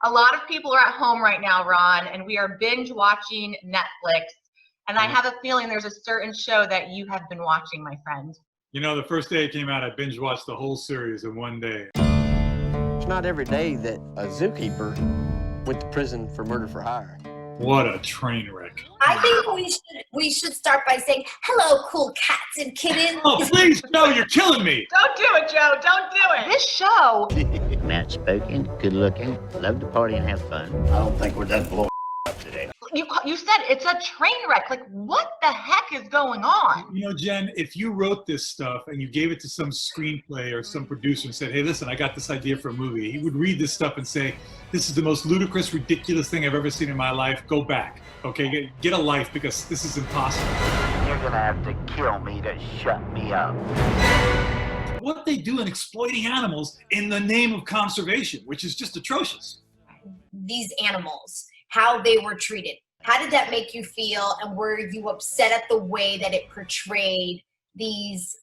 A lot of people are at home right now, Ron, and we are binge watching Netflix. And I have a feeling there's a certain show that you have been watching, my friend. You know, the first day it came out, I binge watched the whole series in one day. It's not every day that a zookeeper went to prison for murder for hire. What a train wreck. I think we should start by saying, hello, cool cats and kittens. Oh, please, no, you're killing me. Don't do it, Joe. Don't do it. This show. Matt spoken, good looking, love to party and have fun. I don't think we're done blowing up today. You said it's a train wreck. Like, what the heck is going on? You know, Jen, if you wrote this stuff and you gave it to some screenplay or some producer and said, hey, listen, I got this idea for a movie, he would read this stuff and say, this is the most ludicrous, ridiculous thing I've ever seen in my life. Go back, okay? Get a life, because this is impossible. You're gonna have to kill me to shut me up. What they do in exploiting animals in the name of conservation, which is just atrocious. These animals, how they were treated. How did that make you feel, and were you upset at the way that it portrayed these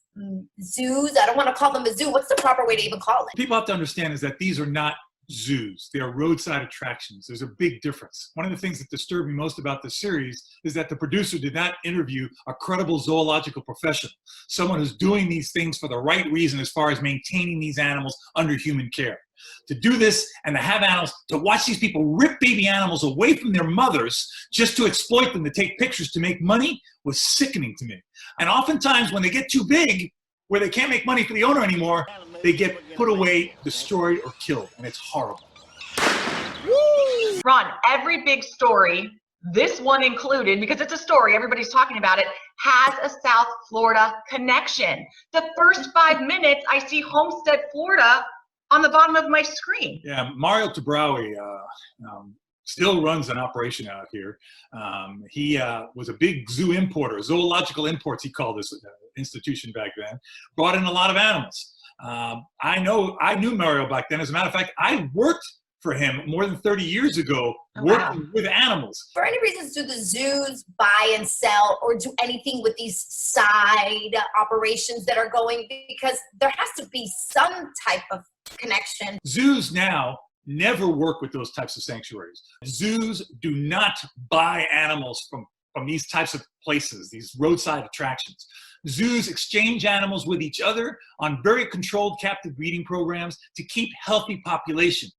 zoos? I don't want to call them a zoo. What's the proper way to even call it? People have to understand is that these are not zoos. They are roadside attractions. There's a big difference. One of the things that disturbed me most about this series is that the producer did not interview a credible zoological professional, someone who's doing these things for the right reason as far as maintaining these animals under human care. To do this and to have animals, to watch these people rip baby animals away from their mothers just to exploit them, to take pictures, to make money, was sickening to me. And oftentimes when they get too big, where they can't make money for the owner anymore, they get put away, destroyed, or killed, and it's horrible. Ron, every big story, this one included, because it's a story, everybody's talking about it, has a South Florida connection. The first 5 minutes, I see Homestead, Florida on the bottom of my screen. Yeah, Mario Tabrawi still runs an operation out here. He was a big zoo importer, zoological imports, he called this institution back then, brought in a lot of animals. I knew Mario back then. As a matter of fact, I worked for him more than 30 years ago, working with animals. For any reasons, do the zoos buy and sell or do anything with these side operations that are going? Because there has to be some type of connection. Zoos now never work with those types of sanctuaries. Zoos do not buy animals from these types of places, these roadside attractions. Zoos exchange animals with each other on very controlled captive breeding programs to keep healthy populations.